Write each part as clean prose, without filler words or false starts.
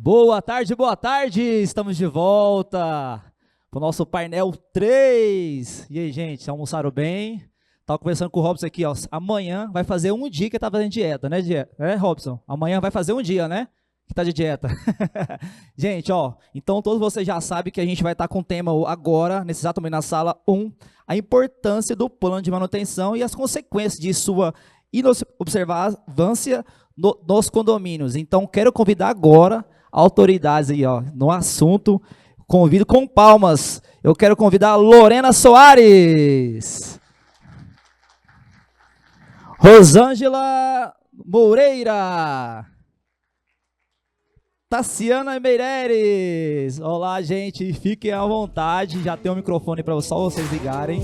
Boa tarde! Estamos de volta para o nosso painel 3. E aí, gente, almoçaram bem? Estava conversando com o Robson aqui, ó. Amanhã vai fazer um dia que tá fazendo dieta, né, Robson? Amanhã vai fazer um dia, né? Que tá de dieta. Gente, ó, então todos vocês já sabem que a gente vai estar com o tema agora, nesse exato momento na sala 1, a importância do plano de manutenção e as consequências de sua inobservância nos condomínios. Então, quero convidar agora autoridades aí, ó, no assunto. Convido com palmas. Eu quero convidar a Lorena Soares, Rosângela Moreira, Tassiana Meireles. Olá, gente, fiquem à vontade. Já tem um microfone para só vocês ligarem.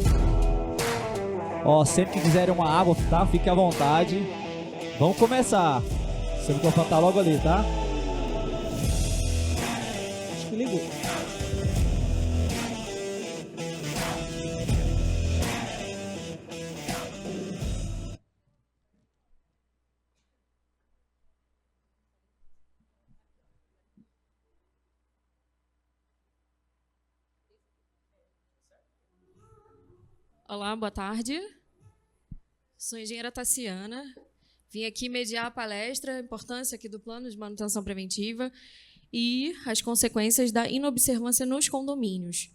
Ó, sempre que quiserem uma água, tá? Fiquem à vontade. Vamos começar. Seu microfone tá logo ali, tá? Acho que ligou. Olá, boa tarde. Sou engenheira Tassiana. Vim aqui mediar a palestra, a importância aqui do plano de manutenção preventiva e as consequências da inobservância nos condomínios.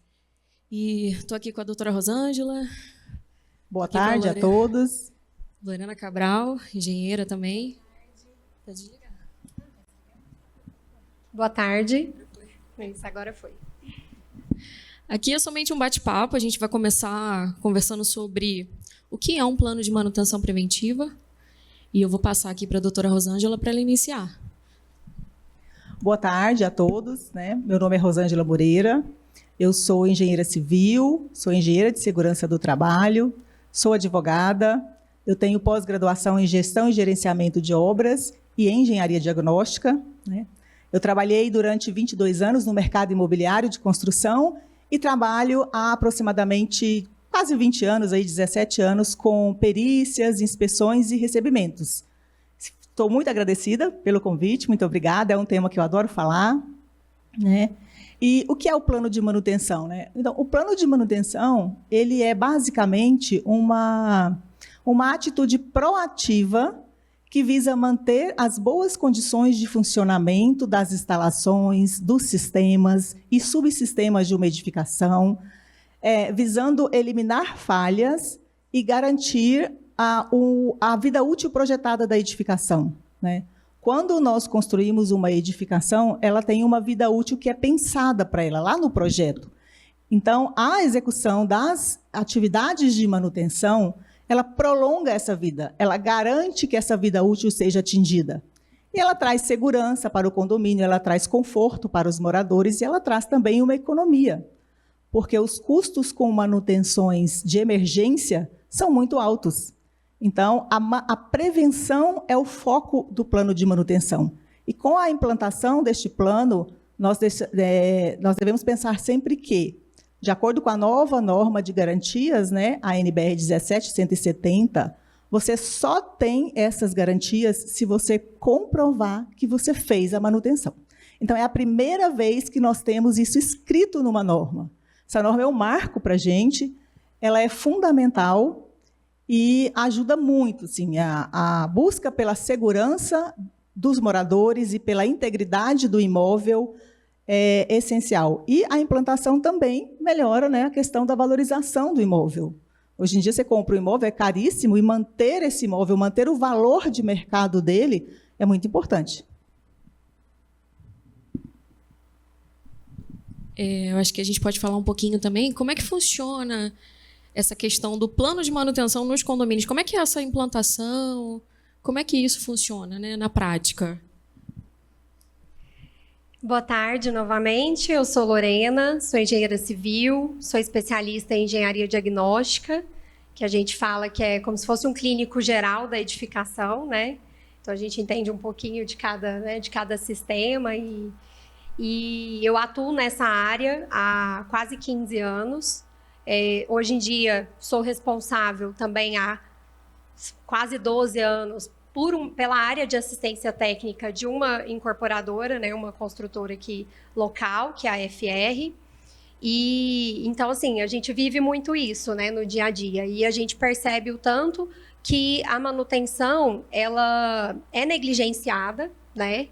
E estou aqui com a doutora Rosângela. Boa tarde a todos. Lorena Cabral, engenheira também. Pode desligar. Boa tarde. Isso, agora foi. Aqui é somente um bate-papo, a gente vai começar conversando sobre o que é um plano de manutenção preventiva e eu vou passar aqui para a doutora Rosângela para ela iniciar. Boa tarde a todos, né? Meu nome é Rosângela Moreira, eu sou engenheira civil, sou engenheira de segurança do trabalho, sou advogada, eu tenho pós-graduação em gestão e gerenciamento de obras e em engenharia diagnóstica, né? Eu trabalhei durante 22 anos no mercado imobiliário de construção e trabalho há aproximadamente quase 20 anos, aí 17 anos, com perícias, inspeções e recebimentos. Estou muito agradecida pelo convite, muito obrigada, é um tema que eu adoro falar, né? E o que é o plano de manutenção, né? Então, o plano de manutenção, ele é basicamente uma atitude proativa que visa manter as boas condições de funcionamento das instalações, dos sistemas e subsistemas de uma edificação, visando eliminar falhas e garantir a vida útil projetada da edificação, né? Quando nós construímos uma edificação, ela tem uma vida útil que é pensada para ela, lá no projeto. Então, a execução das atividades de manutenção, ela prolonga essa vida, ela garante que essa vida útil seja atingida. E ela traz segurança para o condomínio, ela traz conforto para os moradores e ela traz também uma economia, porque os custos com manutenções de emergência são muito altos. Então, a prevenção é o foco do plano de manutenção. E com a implantação deste plano, nós devemos pensar sempre que, de acordo com a nova norma de garantias, né, a NBR 17170, você só tem essas garantias se você comprovar que você fez a manutenção. Então, é a primeira vez que nós temos isso escrito numa norma. Essa norma é um marco para a gente, ela é fundamental e ajuda muito, assim, a busca pela segurança dos moradores e pela integridade do imóvel é essencial. E a implantação também melhora, né, a questão da valorização do imóvel. Hoje em dia, você compra um imóvel, é caríssimo, e manter esse imóvel, manter o valor de mercado dele, é muito importante. Eu acho que a gente pode falar um pouquinho também como é que funciona essa questão do plano de manutenção nos condomínios. Como é que é essa implantação? Como é que isso funciona, né, na prática? Boa tarde, novamente. Eu sou Lorena, sou engenheira civil, sou especialista em engenharia diagnóstica, que a gente fala que é como se fosse um clínico geral da edificação, né? Então, a gente entende um pouquinho de cada sistema e eu atuo nessa área há quase 15 anos. Hoje em dia, sou responsável também há quase 12 anos pela área de assistência técnica de uma incorporadora, né, uma construtora aqui local, que é a FR. E então, assim, a gente vive muito isso, né, no dia a dia. E a gente percebe o tanto que a manutenção, ela é negligenciada, né?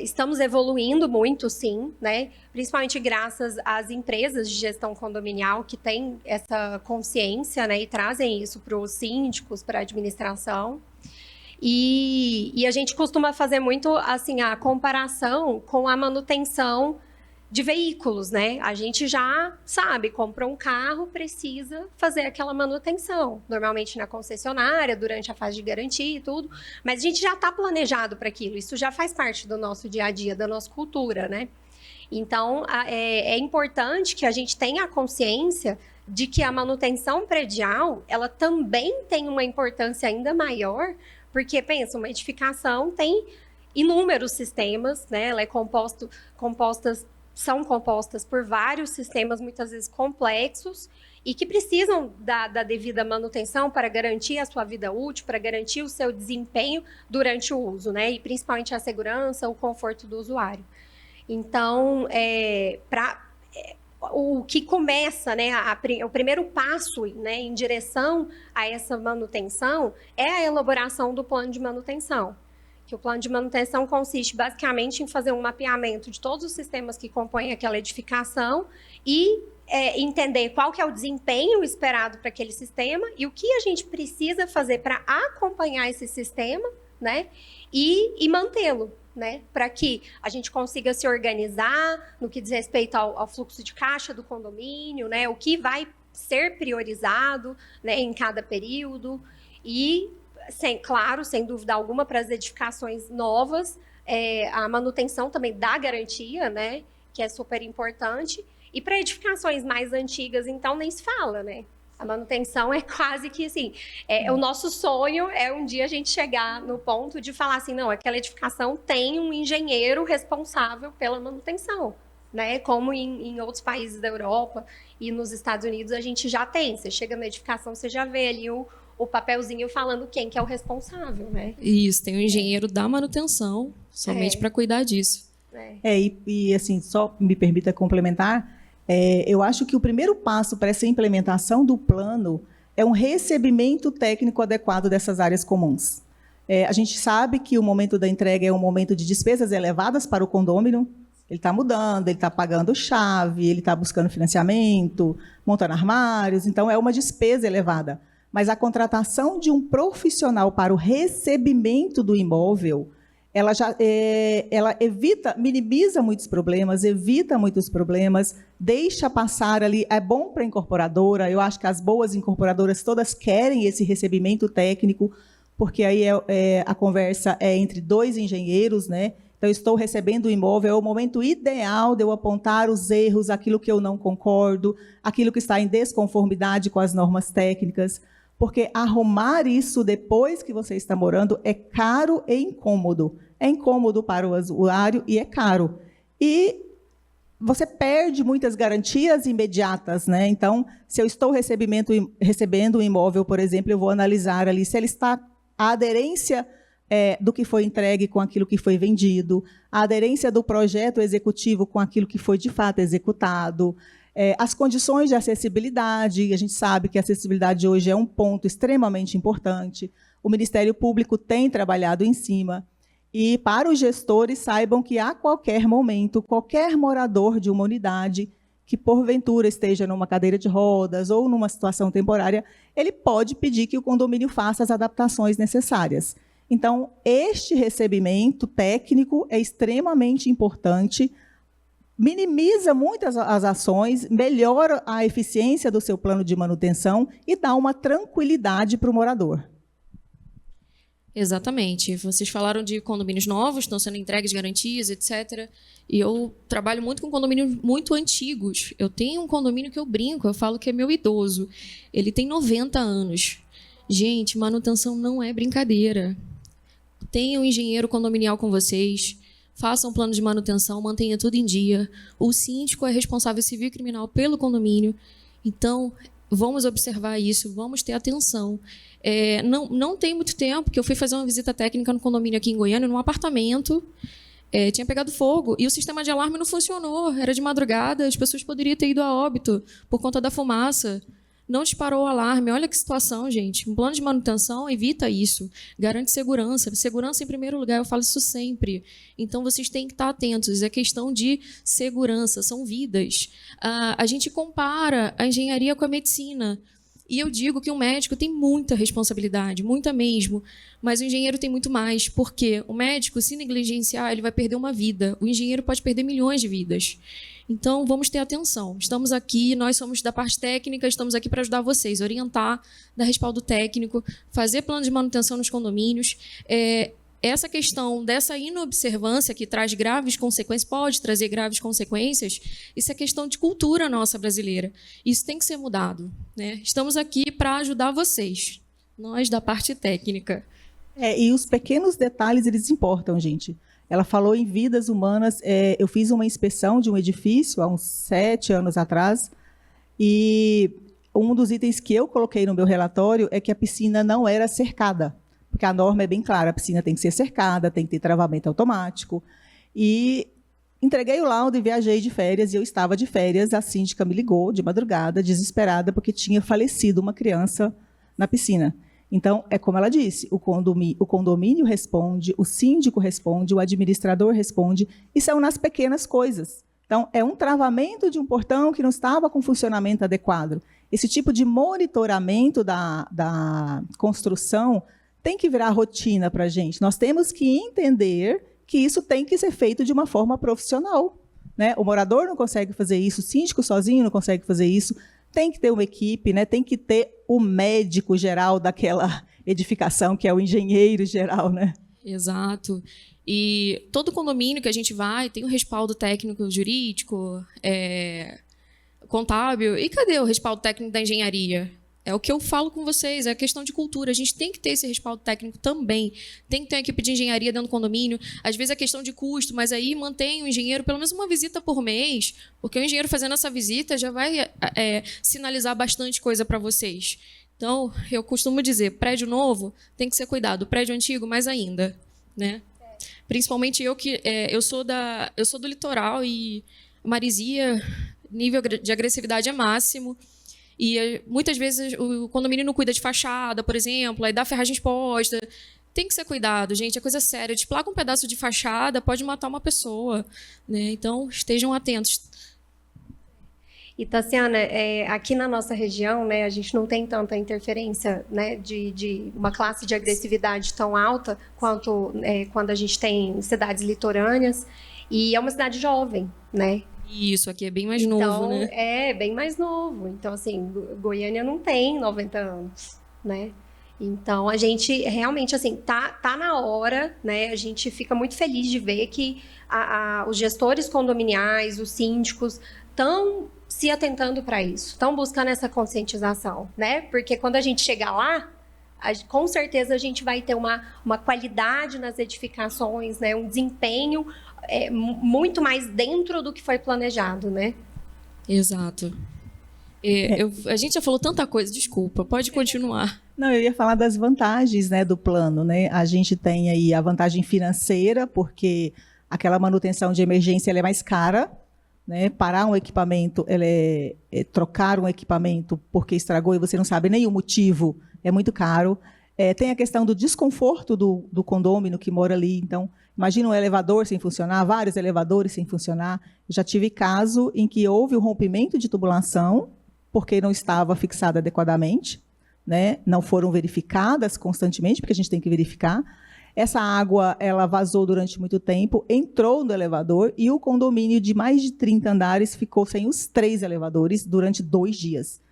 Estamos evoluindo muito, sim, né? Principalmente graças às empresas de gestão condominial que têm essa consciência, né? E trazem isso para os síndicos, para a administração. E a gente costuma fazer muito, assim, a comparação com a manutenção de veículos, né? A gente já sabe, comprou um carro, precisa fazer aquela manutenção. Normalmente na concessionária, durante a fase de garantia e tudo. Mas a gente já está planejado para aquilo. Isso já faz parte do nosso dia a dia, da nossa cultura, né? Então, é importante que a gente tenha a consciência de que a manutenção predial, ela também tem uma importância ainda maior, porque, pensa, uma edificação tem inúmeros sistemas, né? Ela é são compostas por vários sistemas, muitas vezes complexos, e que precisam da devida manutenção para garantir a sua vida útil, para garantir o seu desempenho durante o uso, né? E principalmente a segurança, o conforto do usuário. Então, o que começa, né, o primeiro passo, né, em direção a essa manutenção é a elaboração do plano de manutenção. Que o plano de manutenção consiste basicamente em fazer um mapeamento de todos os sistemas que compõem aquela edificação e entender qual que é o desempenho esperado para aquele sistema e o que a gente precisa fazer para acompanhar esse sistema, né, e mantê-lo, né, para que a gente consiga se organizar no que diz respeito ao fluxo de caixa do condomínio, né, o que vai ser priorizado, né, em cada período e claro, sem dúvida alguma, para as edificações novas, a manutenção também da garantia, né, que é super importante. E para edificações mais antigas, então, nem se fala, né? A manutenção é quase que, assim, o nosso sonho é um dia a gente chegar no ponto de falar assim, não, aquela edificação tem um engenheiro responsável pela manutenção, né? Como em outros países da Europa e nos Estados Unidos a gente já tem. Você chega na edificação, você já vê ali o papelzinho falando quem que é o responsável, né? Isso, tem um engenheiro da manutenção, somente para cuidar disso. E assim, só me permita complementar, eu acho que o primeiro passo para essa implementação do plano é um recebimento técnico adequado dessas áreas comuns. A gente sabe que o momento da entrega é um momento de despesas elevadas para o condômino. Ele está mudando, ele está pagando chave, ele está buscando financiamento, montando armários, então é uma despesa elevada. Mas a contratação de um profissional para o recebimento do imóvel, ela minimiza muitos problemas, evita muitos problemas, deixa passar ali, é bom para a incorporadora, eu acho que as boas incorporadoras todas querem esse recebimento técnico, porque aí a conversa é entre dois engenheiros, né? Então, eu estou recebendo o imóvel, é o momento ideal de eu apontar os erros, aquilo que eu não concordo, aquilo que está em desconformidade com as normas técnicas, porque arrumar isso depois que você está morando é caro e incômodo. É incômodo para o usuário e é caro. E você perde muitas garantias imediatas, né? Então, se eu estou recebendo um imóvel, por exemplo, eu vou analisar ali se ele está a aderência do que foi entregue com aquilo que foi vendido, a aderência do projeto executivo com aquilo que foi de fato executado, as condições de acessibilidade. A gente sabe que a acessibilidade hoje é um ponto extremamente importante. O Ministério Público tem trabalhado em cima. E, para os gestores, saibam que, a qualquer momento, qualquer morador de uma unidade que, porventura, esteja numa cadeira de rodas ou numa situação temporária, ele pode pedir que o condomínio faça as adaptações necessárias. Então, este recebimento técnico é extremamente importante, minimiza muitas as ações, melhora a eficiência do seu plano de manutenção e dá uma tranquilidade para o morador. Exatamente. Vocês falaram de condomínios novos, estão sendo entregues garantias, etc. E eu trabalho muito com condomínios muito antigos. Eu tenho um condomínio que eu brinco, eu falo que é meu idoso. Ele tem 90 anos. Gente, manutenção não é brincadeira. Tenha um engenheiro condominial com vocês, façam um plano de manutenção, mantenha tudo em dia. O síndico é responsável civil e criminal pelo condomínio. Então, vamos observar isso, vamos ter atenção. Não tem muito tempo que eu fui fazer uma visita técnica no condomínio aqui em Goiânia, num apartamento, tinha pegado fogo e o sistema de alarme não funcionou, era de madrugada, as pessoas poderiam ter ido a óbito por conta da fumaça. Não disparou o alarme. Olha que situação, gente. Um plano de manutenção evita isso. Garante segurança. Segurança em primeiro lugar, eu falo isso sempre. Então, vocês têm que estar atentos. É questão de segurança, são vidas. A gente compara a engenharia com a medicina. E eu digo que o médico tem muita responsabilidade, muita mesmo, mas o engenheiro tem muito mais, porque o médico, se negligenciar, ele vai perder uma vida. O engenheiro pode perder milhões de vidas. Então, vamos ter atenção. Estamos aqui, nós somos da parte técnica, estamos aqui para ajudar vocês, orientar, dar respaldo técnico, fazer plano de manutenção nos condomínios. Essa questão dessa inobservância que traz graves consequências, pode trazer graves consequências, isso é questão de cultura nossa brasileira. Isso tem que ser mudado, né? Estamos aqui para ajudar vocês, nós da parte técnica. E os pequenos detalhes, eles importam, gente. Ela falou em vidas humanas. Eu fiz uma inspeção de um edifício há uns 7 anos atrás, e um dos itens que eu coloquei no meu relatório é que a piscina não era cercada, porque a norma é bem clara, a piscina tem que ser cercada, tem que ter travamento automático. E entreguei o laudo e viajei de férias, e eu estava de férias, a síndica me ligou de madrugada, desesperada, porque tinha falecido uma criança na piscina. Então, é como ela disse, o condomínio responde, o síndico responde, o administrador responde, e são nas pequenas coisas. Então, é um travamento de um portão que não estava com funcionamento adequado. Esse tipo de monitoramento da construção tem que virar rotina para a gente. Nós temos que entender que isso tem que ser feito de uma forma profissional, né? O morador não consegue fazer isso, o síndico sozinho não consegue fazer isso. Tem que ter uma equipe, né? Tem que ter o médico geral daquela edificação, que é o engenheiro geral, né? Exato. E todo condomínio que a gente vai tem um respaldo técnico jurídico, contábil. E cadê o respaldo técnico da engenharia? É o que eu falo com vocês, é a questão de cultura. A gente tem que ter esse respaldo técnico também. Tem que ter uma equipe de engenharia dentro do condomínio. Às vezes é questão de custo, mas aí mantém o engenheiro pelo menos uma visita por mês, porque o engenheiro fazendo essa visita já vai sinalizar bastante coisa para vocês. Então, eu costumo dizer, prédio novo tem que ser cuidado, prédio antigo mais ainda, né? Principalmente eu sou do litoral e Marizia, nível de agressividade é máximo. E muitas vezes o condomínio não cuida de fachada, por exemplo, aí dá ferragem exposta. Tem que ser cuidado, gente, é coisa séria. Desplaca um pedaço de fachada, pode matar uma pessoa, né? Então, estejam atentos. E, Tassiana, aqui na nossa região, né, a gente não tem tanta interferência, né, de uma classe de agressividade tão alta quanto quando a gente tem cidades litorâneas. E é uma cidade jovem, né? Isso, aqui é bem mais novo, né? É, bem mais novo. Então, assim, Goiânia não tem 90 anos, né? Então, a gente realmente, assim, tá na hora, né? A gente fica muito feliz de ver que os gestores condominiais, os síndicos, estão se atentando para isso, estão buscando essa conscientização, né? Porque quando a gente chegar lá, com certeza a gente vai ter uma qualidade nas edificações, né? Um desempenho muito mais dentro do que foi planejado, né? Exato. A gente já falou tanta coisa, desculpa, pode continuar. Não, eu ia falar das vantagens, né, do plano, né? A gente tem aí a vantagem financeira, porque aquela manutenção de emergência ela é mais cara, né? Parar um equipamento, trocar um equipamento porque estragou e você não sabe nem o motivo, é muito caro. Tem a questão do desconforto do condômino que mora ali. Então, imagina um elevador sem funcionar, vários elevadores sem funcionar. Eu já tive caso em que houve um rompimento de tubulação porque não estava fixada adequadamente, né? Não foram verificadas constantemente, porque a gente tem que verificar. Essa água ela vazou durante muito tempo, entrou no elevador e o condomínio de mais de 30 andares ficou sem os 3 elevadores durante 2 dias.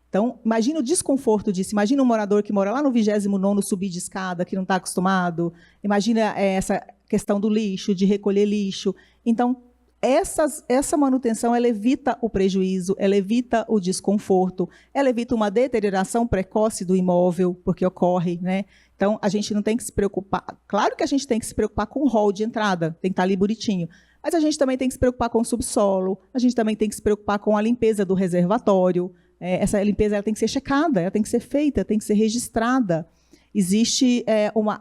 Então, imagina o desconforto disso. Imagina um morador que mora lá no 29º subir de escada, que não está acostumado. Imagina essa questão do lixo, de recolher lixo. Então, essa manutenção ela evita o prejuízo, ela evita o desconforto, ela evita uma deterioração precoce do imóvel, porque ocorre, né? Então, a gente não tem que se preocupar. Claro que a gente tem que se preocupar com o hall de entrada, tem que estar ali bonitinho. Mas a gente também tem que se preocupar com o subsolo, a gente também tem que se preocupar com a limpeza do reservatório, essa limpeza ela tem que ser checada, ela tem que ser feita, tem que ser registrada. Existe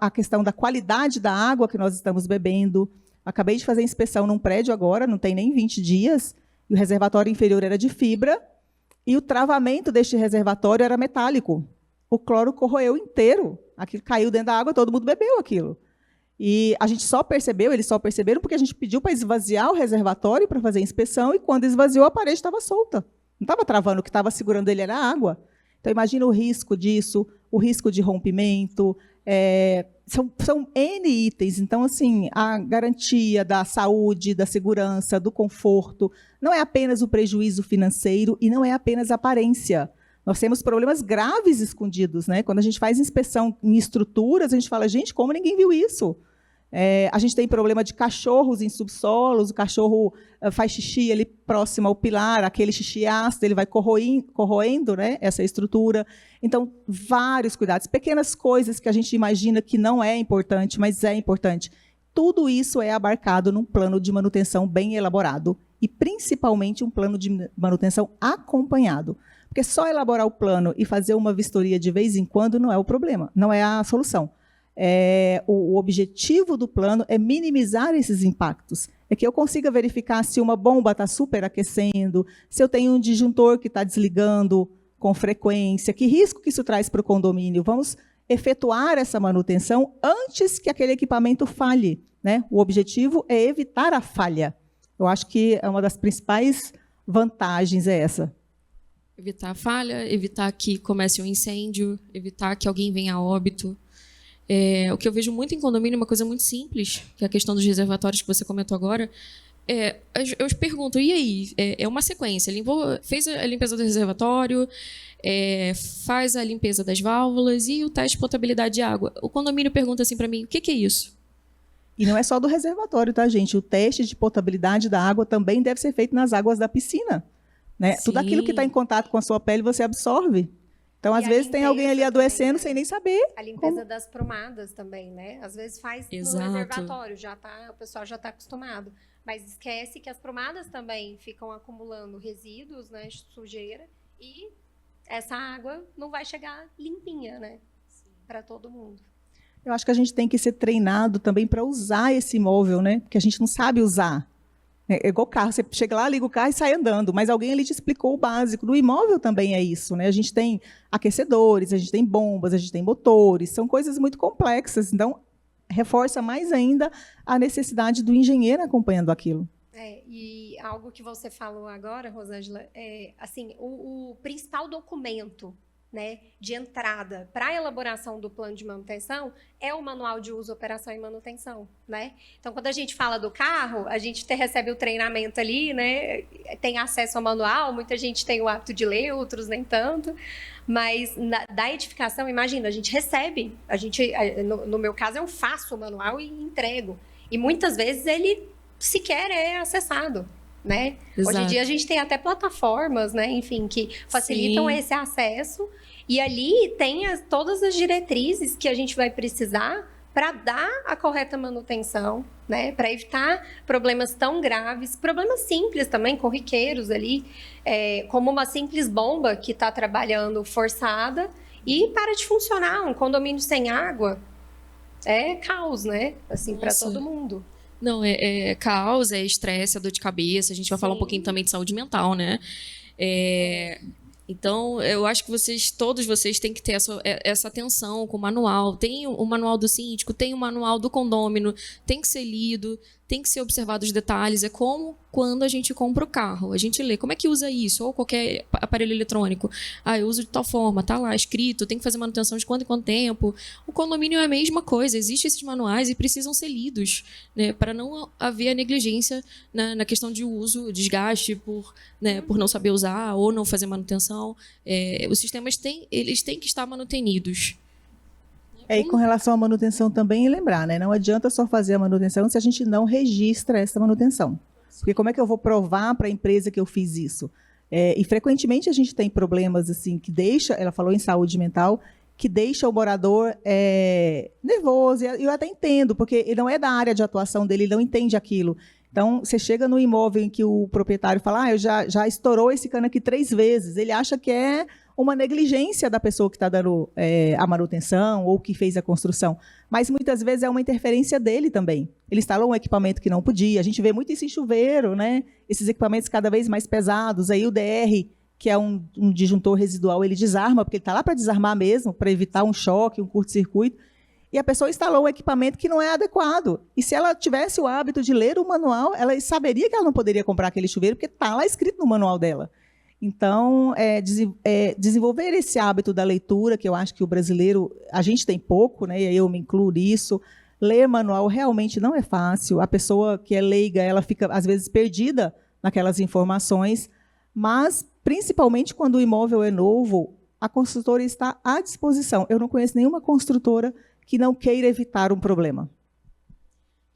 a questão da qualidade da água que nós estamos bebendo. Acabei de fazer inspeção num prédio agora, não tem nem 20 dias, e o reservatório inferior era de fibra, e o travamento deste reservatório era metálico. O cloro corroeu inteiro. Aquilo caiu dentro da água, todo mundo bebeu aquilo. E a gente só percebeu, eles só perceberam porque a gente pediu para esvaziar o reservatório para fazer a inspeção, e quando esvaziou, a parede estava solta. Não estava travando, o que estava segurando ele era a água. Então, imagina o risco disso, o risco de rompimento. São N itens. Então, assim, a garantia da saúde, da segurança, do conforto, não é apenas o prejuízo financeiro e não é apenas a aparência. Nós temos problemas graves escondidos, né? Quando a gente faz inspeção em estruturas, a gente fala, gente, como ninguém viu isso? A gente tem problema de cachorros em subsolos, o cachorro faz xixi ali próximo ao pilar, aquele xixi ácido, ele vai corroendo, né, essa estrutura. Então, vários cuidados, pequenas coisas que a gente imagina que não é importante, mas é importante. Tudo isso é abarcado num plano de manutenção bem elaborado, e principalmente um plano de manutenção acompanhado. Porque só elaborar o plano e fazer uma vistoria de vez em quando não é o problema, não é a solução. O objetivo do plano é minimizar esses impactos. É que eu consiga verificar se uma bomba está superaquecendo, se eu tenho um disjuntor que está desligando com frequência, que risco que isso traz para o condomínio. Vamos efetuar essa manutenção antes que aquele equipamento falhe, né? O objetivo é evitar a falha. Eu acho que uma das principais vantagens é essa. Evitar a falha, evitar que comece um incêndio, evitar que alguém venha a óbito. O que eu vejo muito em condomínio é uma coisa muito simples, que é a questão dos reservatórios que você comentou agora. Eu pergunto, e aí? É uma sequência. Fez a limpeza do reservatório, faz a limpeza das válvulas e o teste de potabilidade de água. O condomínio pergunta assim para mim, o que é isso? E não é só do reservatório, tá, gente? O teste de potabilidade da água também deve ser feito nas águas da piscina, né? Tudo aquilo que está em contato com a sua pele, você absorve. Então, às vezes, tem alguém ali adoecendo também, sem nem saber. A limpeza das prumadas também, né? Às vezes faz no reservatório, o pessoal já está acostumado. Mas esquece que as prumadas também ficam acumulando resíduos, né, sujeira, e essa água não vai chegar limpinha, né, para todo mundo. Eu acho que a gente tem que ser treinado também para usar esse imóvel, né? Porque a gente não sabe usar. É igual carro, você chega lá, liga o carro e sai andando, mas alguém ali te explicou o básico. No imóvel também é isso, né? A gente tem aquecedores, a gente tem bombas, a gente tem motores, são coisas muito complexas. Então, reforça mais ainda a necessidade do engenheiro acompanhando aquilo. E algo que você falou agora, Rosângela, assim, o principal documento, né, de entrada para a elaboração do plano de manutenção é o manual de uso, operação e manutenção, né? Então, quando a gente fala do carro, a gente recebe o treinamento ali, né? Tem acesso ao manual, muita gente tem o hábito de ler, outros nem tanto, mas da edificação, imagina, a gente recebe, no meu caso, eu faço o manual e entrego, e muitas vezes ele sequer é acessado, né? Hoje em dia a gente tem até plataformas, né, enfim, que facilitam esse acesso, e ali tem todas as diretrizes que a gente vai precisar para dar a correta manutenção, né, para evitar problemas tão graves, problemas simples também, corriqueiros ali, como uma simples bomba que está trabalhando forçada e para de funcionar, um condomínio sem água, é caos, né, assim, para todo mundo. Não, é caos, é estresse, é dor de cabeça. A gente vai falar um pouquinho também de saúde mental, né? Então, eu acho que todos vocês têm que ter essa atenção com o manual. Tem o manual do síndico, tem o manual do condômino, tem que ser lido, tem que ser observado os detalhes. É como quando a gente compra o carro. A gente lê como é que usa isso, ou qualquer aparelho eletrônico. Eu uso de tal forma, tá lá escrito, tem que fazer manutenção de quanto em quanto tempo. O condomínio é a mesma coisa, existem esses manuais e precisam ser lidos, né, para não haver a negligência na questão de uso, desgaste por não saber usar ou não fazer manutenção. Os sistemas eles têm que estar manutenidos. E com relação à manutenção também, lembrar, né? Não adianta só fazer a manutenção se a gente não registra essa manutenção. Porque como é que eu vou provar para a empresa que eu fiz isso? E frequentemente a gente tem problemas assim que deixa, ela falou em saúde mental, que deixa o morador nervoso. E eu até entendo, porque ele não é da área de atuação dele, ele não entende aquilo. Então, você chega no imóvel em que o proprietário fala, já estourou esse cano aqui 3 vezes, ele acha que é uma negligência da pessoa que está dando a manutenção ou que fez a construção. Mas, muitas vezes, é uma interferência dele também. Ele instalou um equipamento que não podia. A gente vê muito isso em chuveiro, né? Esses equipamentos cada vez mais pesados. Aí o DR, que é um disjuntor residual, ele desarma, porque ele está lá para desarmar mesmo, para evitar um choque, um curto-circuito. E a pessoa instalou um equipamento que não é adequado. E se ela tivesse o hábito de ler o manual, ela saberia que ela não poderia comprar aquele chuveiro, porque está lá escrito no manual dela. Então, desenvolver esse hábito da leitura, que eu acho que o brasileiro, a gente tem pouco, né, e aí eu me incluo nisso. Ler manual realmente não é fácil. A pessoa que é leiga, ela fica, às vezes, perdida naquelas informações, mas, principalmente quando o imóvel é novo, a construtora está à disposição. Eu não conheço nenhuma construtora que não queira evitar um problema.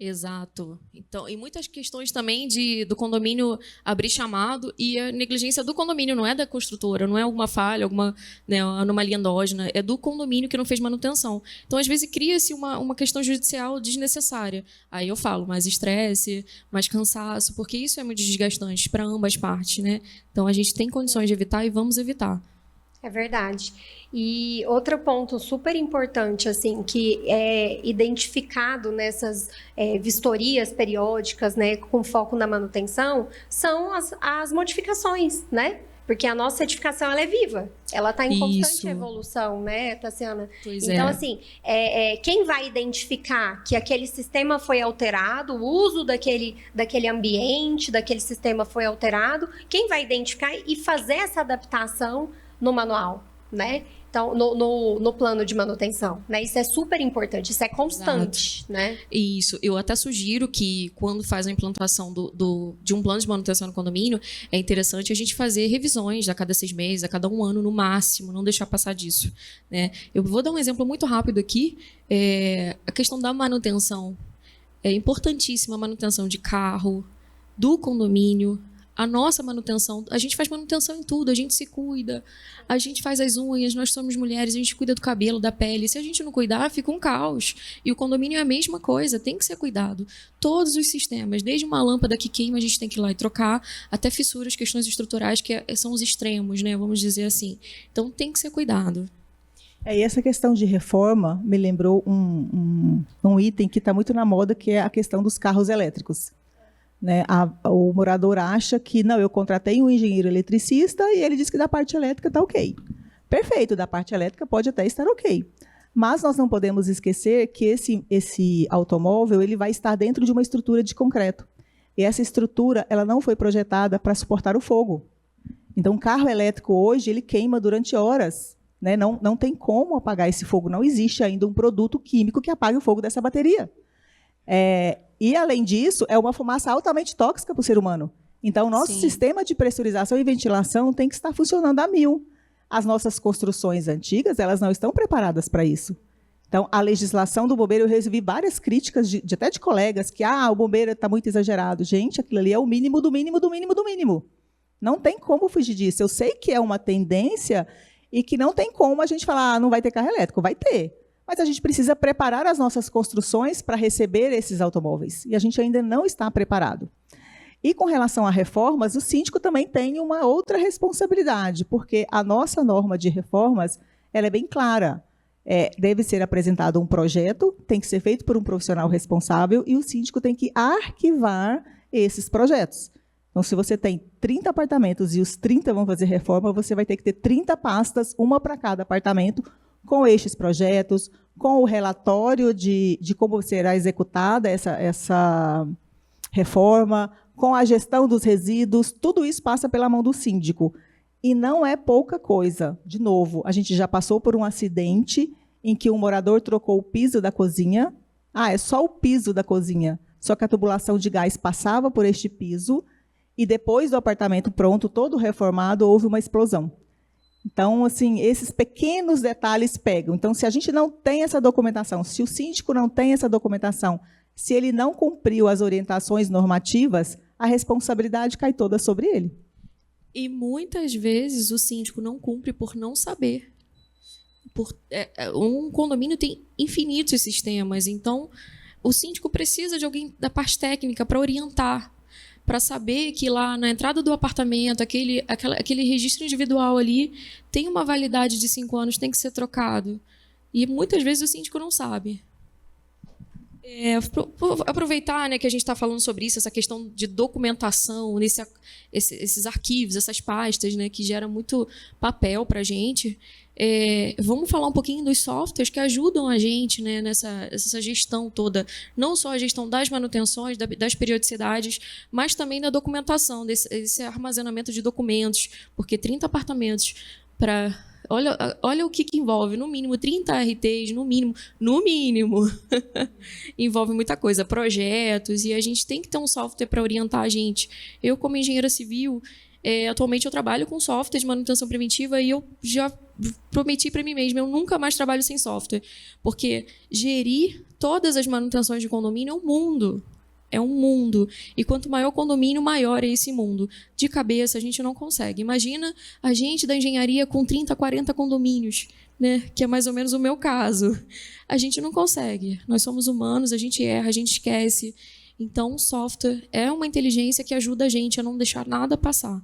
Exato. Então, e muitas questões também do condomínio abrir chamado e a negligência do condomínio, não é da construtora, não é alguma falha, alguma, né, anomalia endógena, é do condomínio que não fez manutenção. Então, às vezes, cria-se uma questão judicial desnecessária. Aí eu falo, mais estresse, mais cansaço, porque isso é muito desgastante para ambas partes, né? Então, a gente tem condições de evitar e vamos evitar. É verdade. E outro ponto super importante, assim, que é identificado nessas vistorias periódicas, né, com foco na manutenção, são as modificações, né? Porque a nossa edificação, ela é viva. Ela está em constante evolução, né, Tassiana? Pois então, assim, quem vai identificar que aquele sistema foi alterado, o uso daquele ambiente, daquele sistema foi alterado, quem vai identificar e fazer essa adaptação no manual, né? Então, no plano de manutenção, né? Isso é super importante, isso é constante, exato, né? Isso. Eu até sugiro que, quando faz a implantação de um plano de manutenção no condomínio, é interessante a gente fazer revisões a cada 6 meses, a cada 1 ano, no máximo, não deixar passar disso, né? Eu vou dar um exemplo muito rápido aqui. A questão da manutenção. É importantíssima a manutenção de carro, do condomínio. A nossa manutenção, a gente faz manutenção em tudo, a gente se cuida, a gente faz as unhas, nós somos mulheres, a gente cuida do cabelo, da pele. Se a gente não cuidar, fica um caos. E o condomínio é a mesma coisa, tem que ser cuidado. Todos os sistemas, desde uma lâmpada que queima, a gente tem que ir lá e trocar, até fissuras, questões estruturais, que são os extremos, né? Vamos dizer assim. Então, tem que ser cuidado. E essa questão de reforma me lembrou um item que está muito na moda, que é a questão dos carros elétricos. Né, o morador acha que, não, eu contratei um engenheiro eletricista e ele disse que da parte elétrica está ok. Perfeito, da parte elétrica pode até estar ok. Mas nós não podemos esquecer que esse automóvel ele vai estar dentro de uma estrutura de concreto. E essa estrutura ela não foi projetada para suportar o fogo. Então, um carro elétrico hoje ele queima durante horas. Né, não tem como apagar esse fogo. Não existe ainda um produto químico que apague o fogo dessa bateria. E, além disso, é uma fumaça altamente tóxica para o ser humano. Então, o nosso sistema de pressurização e ventilação tem que estar funcionando a 1000. As nossas construções antigas, elas não estão preparadas para isso. Então, a legislação do bombeiro, eu recebi várias críticas, até de colegas, que o bombeiro está muito exagerado. Gente, aquilo ali é o mínimo do mínimo do mínimo do mínimo. Não tem como fugir disso. Eu sei que é uma tendência e que não tem como a gente falar, não vai ter carro elétrico. Vai ter. Mas a gente precisa preparar as nossas construções para receber esses automóveis. E a gente ainda não está preparado. E com relação a reformas, o síndico também tem uma outra responsabilidade, porque a nossa norma de reformas ela é bem clara. Deve ser apresentado um projeto, tem que ser feito por um profissional responsável e o síndico tem que arquivar esses projetos. Então, se você tem 30 apartamentos e os 30 vão fazer reforma, você vai ter que ter 30 pastas, uma para cada apartamento, com estes projetos, com o relatório de como será executada essa reforma, com a gestão dos resíduos, tudo isso passa pela mão do síndico. E não é pouca coisa. De novo, a gente já passou por um acidente em que um morador trocou o piso da cozinha. É só o piso da cozinha. Só que a tubulação de gás passava por este piso e depois do apartamento pronto, todo reformado, houve uma explosão. Então, assim, esses pequenos detalhes pegam. Então, se a gente não tem essa documentação, se o síndico não tem essa documentação, se ele não cumpriu as orientações normativas, a responsabilidade cai toda sobre ele. E muitas vezes o síndico não cumpre por não saber. Um condomínio tem infinitos sistemas, então o síndico precisa de alguém da parte técnica para orientar, para saber que lá na entrada do apartamento, aquele registro individual ali tem uma validade de 5 anos, tem que ser trocado. E muitas vezes o síndico não sabe. Aproveitar, né, que a gente está falando sobre isso, essa questão de documentação, esses arquivos, essas pastas, né, que geram muito papel para a gente. Vamos falar um pouquinho dos softwares que ajudam a gente, né, nessa gestão toda, não só a gestão das manutenções, das periodicidades, mas também da documentação, desse armazenamento de documentos, porque 30 apartamentos para... Olha o que envolve, no mínimo 30 RTs, no mínimo, envolve muita coisa, projetos, e a gente tem que ter um software para orientar a gente. Eu, como engenheira civil, atualmente eu trabalho com software de manutenção preventiva e eu já prometi para mim mesma, eu nunca mais trabalho sem software, porque gerir todas as manutenções de condomínio é um mundo. É um mundo. E quanto maior o condomínio, maior é esse mundo. De cabeça, a gente não consegue. Imagina a gente da engenharia com 30, 40 condomínios, né? Que é mais ou menos o meu caso. A gente não consegue. Nós somos humanos, a gente erra, a gente esquece. Então, o software é uma inteligência que ajuda a gente a não deixar nada passar.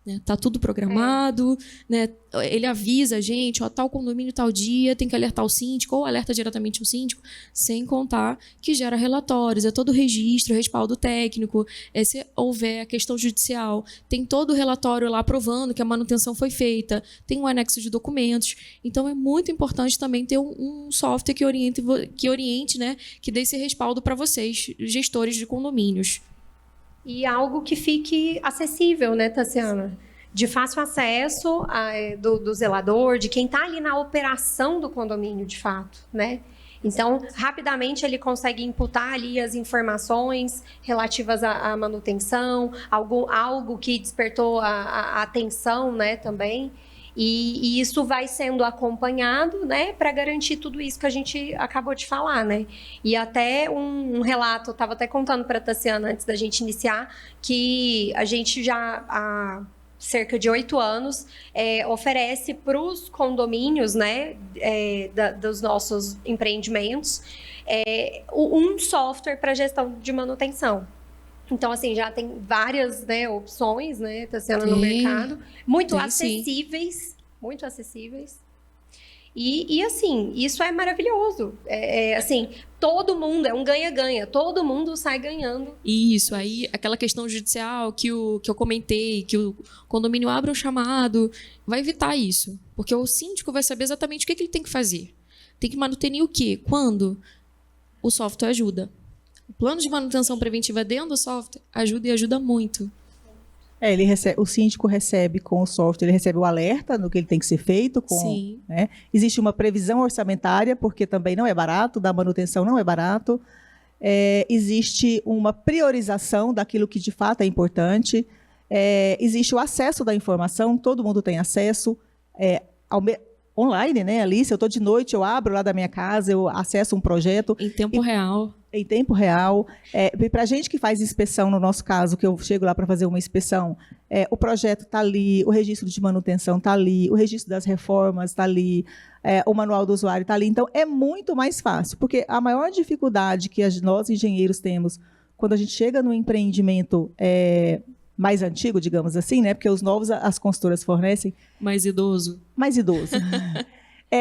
Está tudo programado, né? Ele avisa a gente, tal condomínio, tal dia, tem que alertar o síndico, ou alerta diretamente o síndico, sem contar que gera relatórios, todo o registro, respaldo técnico, se houver a questão judicial, tem todo o relatório lá provando que a manutenção foi feita, tem um anexo de documentos. Então, é muito importante também ter um software que oriente, né? Que dê esse respaldo para vocês, gestores de condomínios. E algo que fique acessível, né, Tassiana? De fácil acesso do zelador, de quem está ali na operação do condomínio, de fato, né? Então, rapidamente ele consegue imputar ali as informações relativas à manutenção, algo que despertou a atenção, né, também. E isso vai sendo acompanhado, né, para garantir tudo isso que a gente acabou de falar, né? E até um relato, eu estava até contando para a Tassiana antes da gente iniciar, que a gente já há cerca de 8 anos oferece para os condomínios, né, dos nossos empreendimentos, um software para gestão de manutenção. Então, assim, já tem várias, né, opções, né, Tassiana, no mercado. Muito acessíveis. Muito acessíveis. E, assim, isso é maravilhoso. Assim, todo mundo, é um ganha-ganha. Todo mundo sai ganhando. Isso, aí aquela questão judicial que eu comentei, que o condomínio abre um chamado, vai evitar isso. Porque o síndico vai saber exatamente o que ele tem que fazer. Tem que manutenir o quê? Quando? O software ajuda. O plano de manutenção preventiva dentro do software ajuda e ajuda muito. O síndico recebe com o software, ele recebe o alerta no que ele tem que ser feito. Sim. Né? Existe uma previsão orçamentária, porque também não é barato, da manutenção não é barato. Existe uma priorização daquilo que de fato é importante. Existe o acesso da informação, todo mundo tem acesso online, né, Alice? Eu estou de noite, eu abro lá da minha casa, eu acesso um projeto. Em tempo real. Em tempo real. Para a gente que faz inspeção, no nosso caso, que eu chego lá para fazer uma inspeção, o projeto está ali, o registro de manutenção está ali, o registro das reformas está ali, o manual do usuário está ali. Então, é muito mais fácil, porque a maior dificuldade que nós, engenheiros, temos quando a gente chega no empreendimento mais antigo, digamos assim, né? Porque os novos as consultoras fornecem. Mais idoso.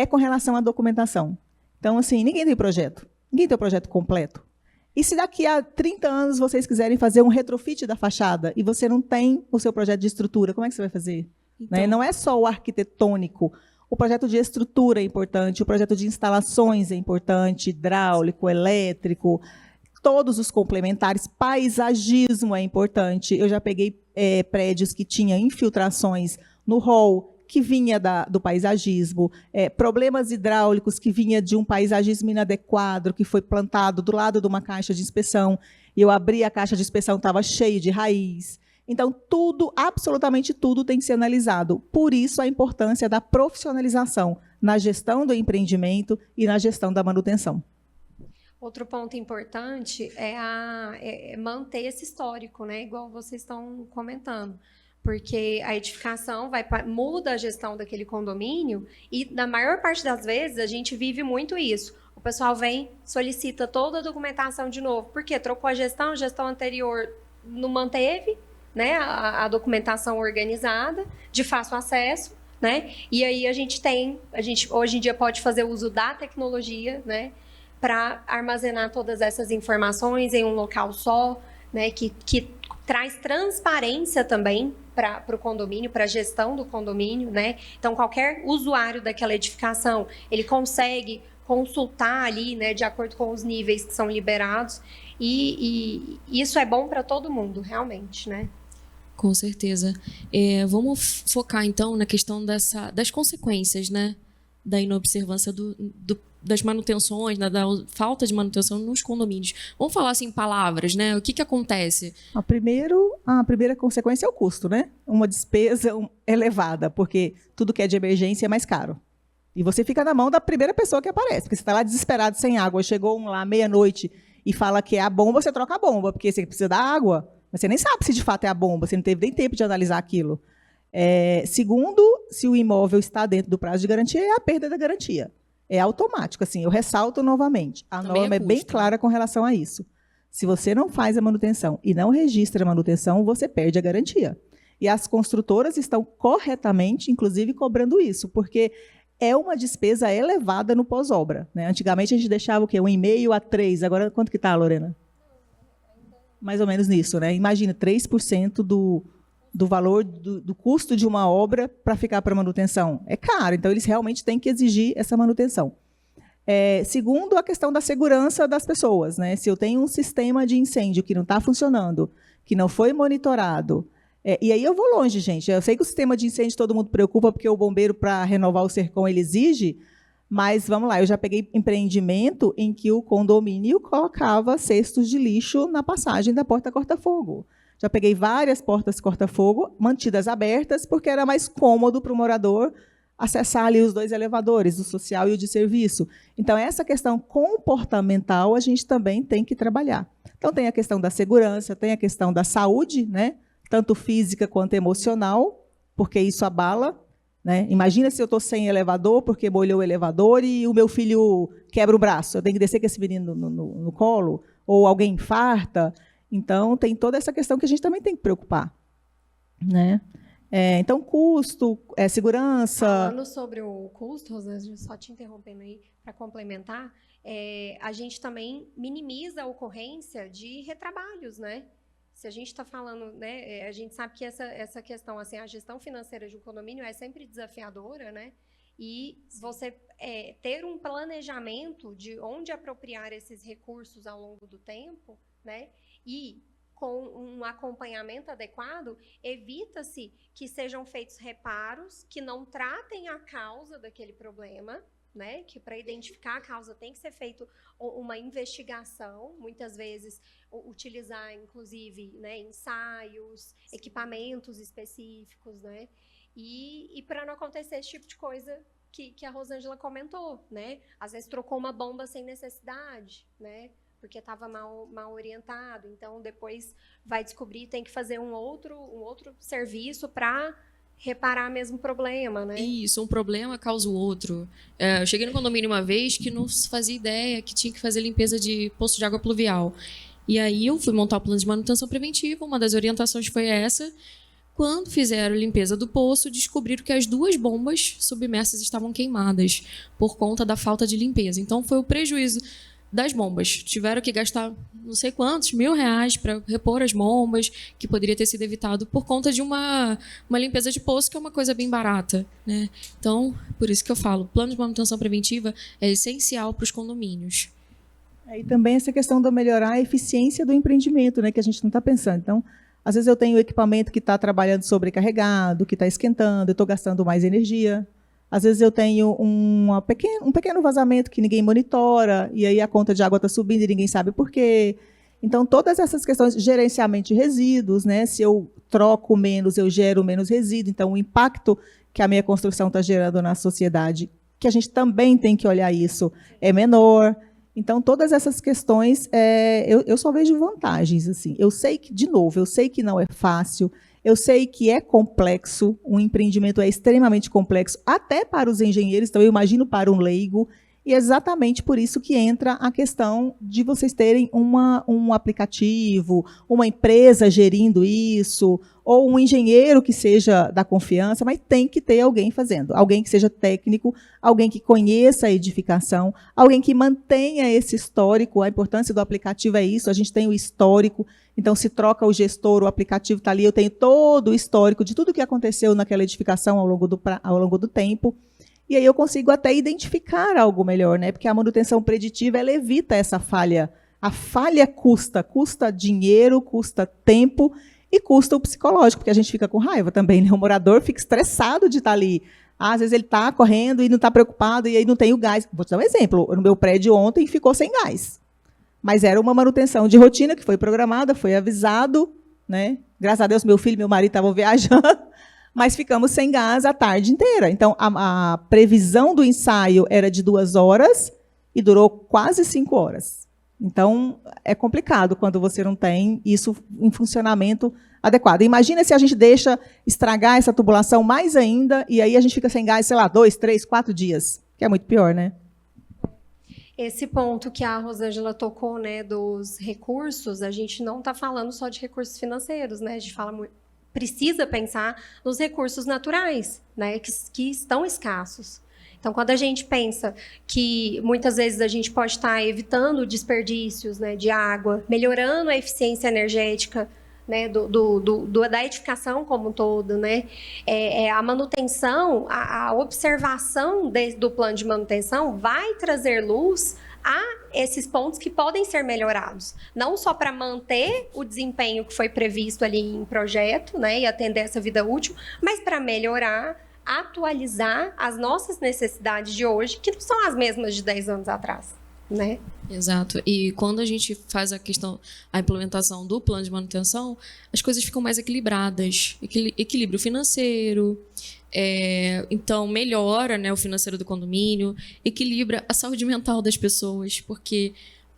Com relação à documentação. Então, assim, ninguém tem projeto. Ninguém tem o projeto completo. E se daqui a 30 anos vocês quiserem fazer um retrofit da fachada e você não tem o seu projeto de estrutura, como é que você vai fazer? Então, né? Não é só o arquitetônico. O projeto de estrutura é importante, o projeto de instalações é importante, hidráulico, elétrico, todos os complementares, paisagismo é importante. Eu já peguei prédios que tinham infiltrações no hall, que vinha do paisagismo, problemas hidráulicos que vinha de um paisagismo inadequado, que foi plantado do lado de uma caixa de inspeção, e eu abri a caixa de inspeção, estava cheio de raiz. Então, tudo, absolutamente tudo tem que ser analisado. Por isso, a importância da profissionalização na gestão do empreendimento e na gestão da manutenção. Outro ponto importante é manter esse histórico, né? Igual vocês estão comentando. Porque a edificação muda a gestão daquele condomínio e, na maior parte das vezes, a gente vive muito isso. O o pessoal vem, solicita toda a documentação de novo. Por quê? Trocou a gestão anterior não manteve, né, a documentação organizada, de fácil acesso, né? E aí a gente hoje em dia pode fazer uso da tecnologia, né, para armazenar todas essas informações em um local só, né, que traz transparência também para o condomínio, para a gestão do condomínio, né? Então, qualquer usuário daquela edificação, ele consegue consultar ali, né, de acordo com os níveis que são liberados, e isso é bom para todo mundo, realmente, né? Com certeza. Vamos focar, então, na questão das consequências, né, da inobservância das manutenções, da falta de manutenção nos condomínios. Vamos falar assim em palavras, né? O que acontece? A primeira consequência é o custo, né? Uma despesa elevada, porque tudo que é de emergência é mais caro. E você fica na mão da primeira pessoa que aparece, porque você está lá desesperado, sem água, chegou um lá meia-noite e fala que é a bomba, você troca a bomba, porque você precisa da água, mas você nem sabe se de fato é a bomba, você não teve nem tempo de analisar aquilo. Segundo, se o imóvel está dentro do prazo de garantia, é a perda da garantia. É automático, assim, eu ressalto novamente. A norma é bem clara com relação a isso. Se você não faz a manutenção e não registra a manutenção, você perde a garantia. E as construtoras estão corretamente, inclusive, cobrando isso, porque é uma despesa elevada no pós-obra, né? Antigamente a gente deixava o quê? 1,5 a 3. Agora, quanto que está, Lorena? Mais ou menos nisso, né? Imagina, 3% do valor do custo de uma obra para ficar para manutenção. É caro, então eles realmente têm que exigir essa manutenção. Segundo, a questão da segurança das pessoas, né? Se eu tenho um sistema de incêndio que não está funcionando, que não foi monitorado, e aí eu vou longe, gente. Eu sei que o sistema de incêndio todo mundo preocupa, porque o bombeiro, para renovar o Sercom, ele exige, mas vamos lá, eu já peguei empreendimento em que o condomínio colocava cestos de lixo na passagem da porta corta-fogo. Já peguei várias portas corta-fogo, mantidas abertas, porque era mais cômodo para o morador acessar ali os 2 elevadores, o social e o de serviço. Então, essa questão comportamental a gente também tem que trabalhar. Então, tem a questão da segurança, tem a questão da saúde, né? Tanto física quanto emocional, porque isso abala, né? Imagina se eu estou sem elevador, porque molhou o elevador e o meu filho quebra o braço. Eu tenho que descer com esse menino no colo, ou alguém infarta. Então, tem toda essa questão que a gente também tem que preocupar, né? Então, custo, segurança... Falando sobre o custo, Rosângela, só te interrompendo aí para complementar, a gente também minimiza a ocorrência de retrabalhos, né? Se a gente está falando, né, a gente sabe que essa questão, assim, a gestão financeira de um condomínio é sempre desafiadora, né? E você ter um planejamento de onde apropriar esses recursos ao longo do tempo, né? E com um acompanhamento adequado, evita-se que sejam feitos reparos que não tratem a causa daquele problema, né? Que para identificar a causa tem que ser feita uma investigação, muitas vezes utilizar, inclusive, né, ensaios, equipamentos específicos, né? E para não acontecer esse tipo de coisa que a Rosângela comentou, né? Às vezes trocou uma bomba sem necessidade, né? Porque estava mal orientado. Então, depois vai descobrir, tem que fazer um outro serviço para reparar o mesmo problema, né? Isso, um problema causa o outro. Eu cheguei no condomínio uma vez que não fazia ideia que tinha que fazer limpeza de poço de água pluvial. E aí eu fui montar o plano de manutenção preventiva, uma das orientações foi essa. Quando fizeram a limpeza do poço, descobriram que as 2 bombas submersas estavam queimadas por conta da falta de limpeza. Então, foi o prejuízo das bombas. Tiveram que gastar não sei quantos R$1.000 para repor as bombas, que poderia ter sido evitado por conta de uma limpeza de poço, que é uma coisa bem barata, né? Então, por isso que eu falo, o plano de manutenção preventiva é essencial para os condomínios. E também essa questão de melhorar a eficiência do empreendimento, né, que a gente não está pensando. Então, às vezes eu tenho equipamento que está trabalhando sobrecarregado, que está esquentando, eu estou gastando mais energia. Às vezes eu tenho um pequeno vazamento que ninguém monitora, e aí a conta de água está subindo e ninguém sabe por quê. Então, todas essas questões, gerenciamento de resíduos, né? Se eu troco menos, eu gero menos resíduo. Então, o impacto que a minha construção está gerando na sociedade, que a gente também tem que olhar isso, é menor. Então, todas essas questões, eu só vejo vantagens. Assim. Eu sei que, de novo, eu sei que não é fácil, eu sei que é complexo, um empreendimento é extremamente complexo, até para os engenheiros, então eu imagino para um leigo. E é exatamente por isso que entra a questão de vocês terem um aplicativo, uma empresa gerindo isso, ou um engenheiro que seja da confiança, mas tem que ter alguém fazendo. Alguém que seja técnico, alguém que conheça a edificação, alguém que mantenha esse histórico. A importância do aplicativo é isso, a gente tem o histórico. Então, se troca o gestor, o aplicativo está ali, eu tenho todo o histórico de tudo o que aconteceu naquela edificação ao longo do tempo. E aí eu consigo até identificar algo melhor, né? Porque a manutenção preditiva, ela evita essa falha. A falha custa dinheiro, custa tempo e custa o psicológico, porque a gente fica com raiva também, né? O morador fica estressado de estar ali. Às vezes ele está correndo e não está preocupado e aí não tem o gás. Vou te dar um exemplo. No meu prédio ontem ficou sem gás. Mas era uma manutenção de rotina que foi programada, foi avisado, né? Graças a Deus, meu filho e meu marido estavam viajando. Mas ficamos sem gás a tarde inteira. Então, a previsão do ensaio era de 2 horas e durou quase 5 horas. Então, é complicado quando você não tem isso em funcionamento adequado. Imagina se a gente deixa estragar essa tubulação mais ainda e aí a gente fica sem gás, sei lá, 2, 3, 4 dias, que é muito pior, né? Esse ponto que a Rosângela tocou, né, dos recursos, a gente não está falando só de recursos financeiros, né? A gente precisa pensar nos recursos naturais, né, que estão escassos. Então, quando a gente pensa que muitas vezes a gente pode estar evitando desperdícios, né, de água, melhorando a eficiência energética, né, da edificação como um todo, né, a manutenção, a observação do plano de manutenção vai trazer luz a esses pontos que podem ser melhorados, não só para manter o desempenho que foi previsto ali em projeto, né, e atender essa vida útil, mas para melhorar, atualizar as nossas necessidades de hoje, que não são as mesmas de 10 anos atrás, né? Exato. E quando a gente faz a implementação do plano de manutenção, as coisas ficam mais equilibradas, equilíbrio financeiro. Então, melhora, né, o financeiro do condomínio, equilibra a saúde mental das pessoas, porque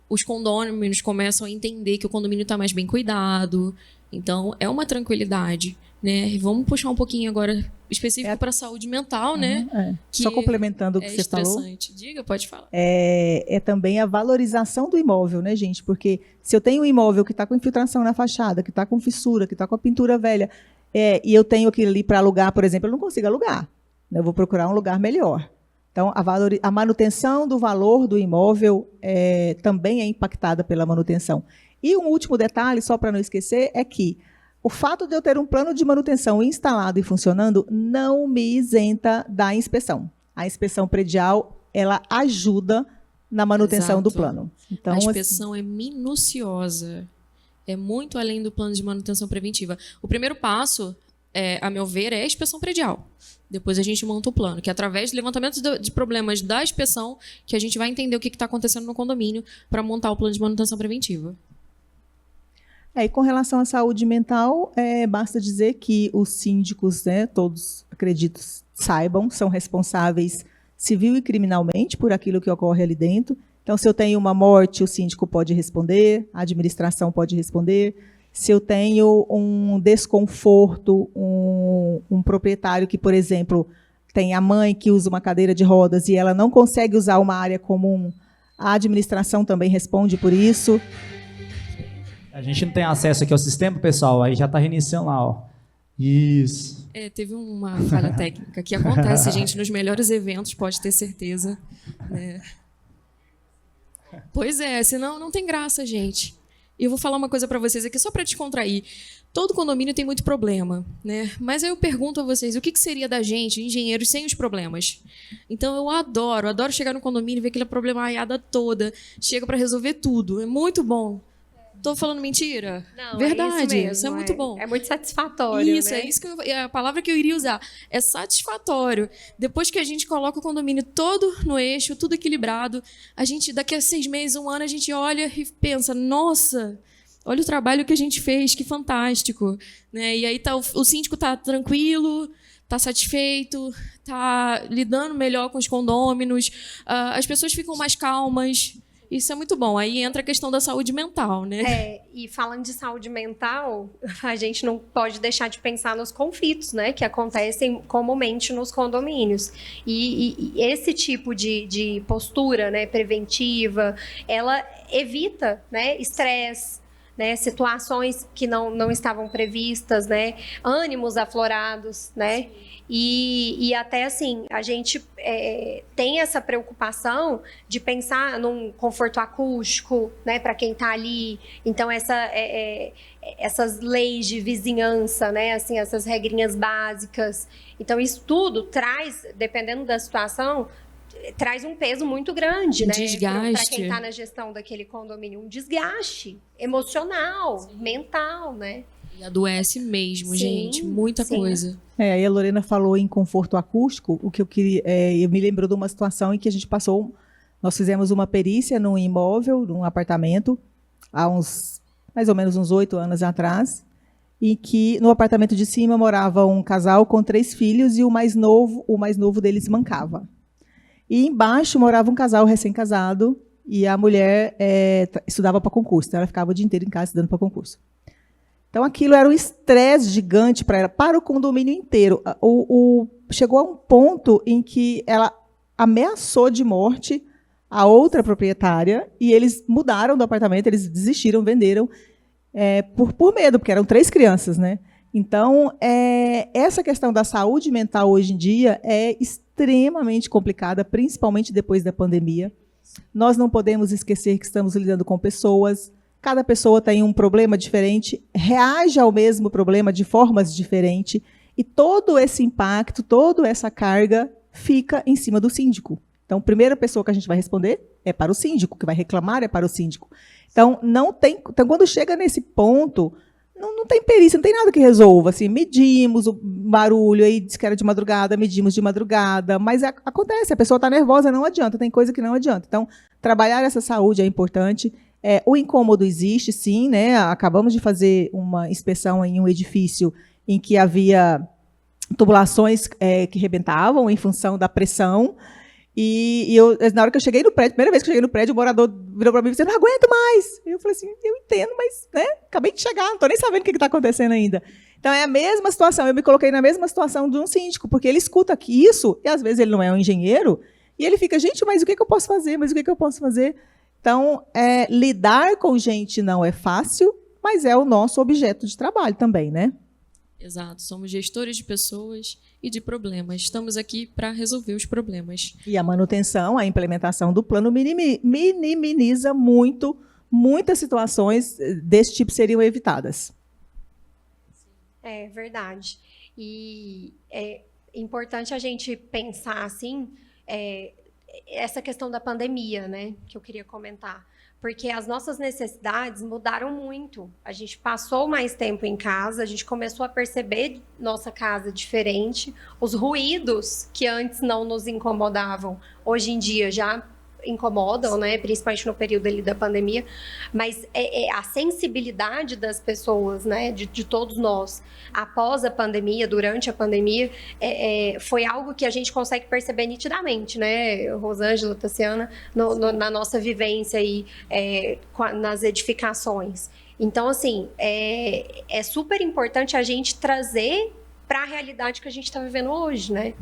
os condôminos começam a entender que o condomínio está mais bem cuidado. Então, é uma tranquilidade, né? Vamos puxar um pouquinho agora específico para a saúde mental, né? Só complementando o que você falou. Diga, pode falar. É também a valorização do imóvel, né, gente? Porque se eu tenho um imóvel que está com infiltração na fachada, que está com fissura, que está com a pintura velha, e eu tenho aquilo ali para alugar, por exemplo, eu não consigo alugar. Eu vou procurar um lugar melhor. Então, a manutenção do valor do imóvel também é impactada pela manutenção. E um último detalhe, só para não esquecer, é que o fato de eu ter um plano de manutenção instalado e funcionando não me isenta da inspeção. A inspeção predial, ela ajuda na manutenção do plano. Então, a inspeção é minuciosa. É muito além do plano de manutenção preventiva. O primeiro passo, a meu ver, é a inspeção predial. Depois a gente monta o plano, que é através do levantamento de problemas da inspeção que a gente vai entender o que está acontecendo no condomínio para montar o plano de manutenção preventiva. E com relação à saúde mental, basta dizer que os síndicos, né, todos, acredito, saibam, são responsáveis civil e criminalmente por aquilo que ocorre ali dentro. Então, se eu tenho uma morte, o síndico pode responder, a administração pode responder. Se eu tenho um desconforto, um proprietário que, por exemplo, tem a mãe que usa uma cadeira de rodas e ela não consegue usar uma área comum, a administração também responde por isso. A gente não tem acesso aqui ao sistema, pessoal, aí já está reiniciando lá, ó. Isso. Teve uma falha técnica que acontece, gente, nos melhores eventos, pode ter certeza. Pois senão não tem graça, gente. E eu vou falar uma coisa para vocês aqui, só para descontrair. Todo condomínio tem muito problema, né? Mas aí eu pergunto a vocês, o que seria da gente, engenheiros, sem os problemas? Então eu adoro chegar no condomínio e ver aquela problemaiada toda. Chega para resolver tudo, é muito bom. Tô falando mentira? Não, verdade, mesmo, isso é muito bom. É muito satisfatório, isso, né? É isso que é a palavra que eu iria usar. É satisfatório. Depois que a gente coloca o condomínio todo no eixo, tudo equilibrado, a gente, daqui a 6 meses, 1 ano, a gente olha e pensa, nossa, olha o trabalho que a gente fez, que fantástico. Né? E aí o síndico está tranquilo, está satisfeito, está lidando melhor com os condôminos, as pessoas ficam mais calmas. Isso é muito bom. Aí entra a questão da saúde mental, né? E falando de saúde mental, a gente não pode deixar de pensar nos conflitos, né, que acontecem comumente nos condomínios. E esse tipo de postura, né, preventiva, ela evita, né, estresse, né, situações que não estavam previstas, né, ânimos aflorados, né, e até assim, a gente tem essa preocupação de pensar num conforto acústico, né, para quem está ali. Então, essas leis de vizinhança, né, assim, essas regrinhas básicas. Então, isso tudo traz, dependendo da situação, traz um peso muito grande, né? Desgaste. Para quem está na gestão daquele condomínio, um desgaste emocional, mental, né? E adoece mesmo, Sim, gente. Muita sim. coisa. Aí a Lorena falou em conforto acústico, o que eu queria, eu me lembrou de uma situação em que a gente nós fizemos uma perícia num imóvel, num apartamento, há mais ou menos uns 8 anos atrás, e que no apartamento de cima morava um casal com 3 filhos e o mais novo deles mancava. E embaixo morava um casal recém-casado e a mulher estudava para concurso, então ela ficava o dia inteiro em casa estudando para concurso. Então, aquilo era um estresse gigante para ela, para o condomínio inteiro. Chegou a um ponto em que ela ameaçou de morte a outra proprietária e eles mudaram do apartamento, eles desistiram, venderam, por medo, porque eram 3 crianças, né? Então, essa questão da saúde mental hoje em dia é extremamente complicada, principalmente depois da pandemia. Nós não podemos esquecer que estamos lidando com pessoas. Cada pessoa tem um problema diferente, reage ao mesmo problema de formas diferentes, e todo esse impacto, toda essa carga fica em cima do síndico. Então, a primeira pessoa que a gente vai responder é para o síndico, que vai reclamar é para o síndico. Então, quando chega nesse ponto, não tem perícia, não tem nada que resolva. Assim, medimos o barulho, aí diz que era de madrugada, medimos de madrugada, mas acontece, a pessoa está nervosa, não adianta, tem coisa que não adianta. Então, trabalhar essa saúde é importante. O incômodo existe, sim, né? Acabamos de fazer uma inspeção em um edifício em que havia tubulações que rebentavam em função da pressão. E na hora que eu cheguei no prédio, primeira vez que eu cheguei no prédio, o morador virou para mim e disse: não aguento mais. Eu falei assim: eu entendo, mas né, acabei de chegar, não estou nem sabendo o que está acontecendo ainda. Então, é a mesma situação. Eu me coloquei na mesma situação de um síndico, porque ele escuta aqui isso, e às vezes ele não é um engenheiro, e ele fica: gente, mas o que eu posso fazer? Mas o que eu posso fazer? Então, lidar com gente não é fácil, mas é o nosso objeto de trabalho também, né? Exato. Somos gestores de pessoas e de problemas. Estamos aqui para resolver os problemas. E a manutenção, a implementação do plano minimiza muitas situações desse tipo seriam evitadas. É verdade. E é importante a gente pensar assim, essa questão da pandemia, né, que eu queria comentar, porque as nossas necessidades mudaram muito. A gente passou mais tempo em casa, a gente começou a perceber nossa casa diferente, os ruídos que antes não nos incomodavam, hoje em dia já incomodam, né, principalmente no período ali da pandemia, mas a sensibilidade das pessoas, né, de todos nós, após a pandemia, durante a pandemia, foi algo que a gente consegue perceber nitidamente, né, Rosângela, Tassiana, na nossa vivência aí, nas edificações. Então, assim, é super importante a gente trazer para a realidade que a gente está vivendo hoje, né?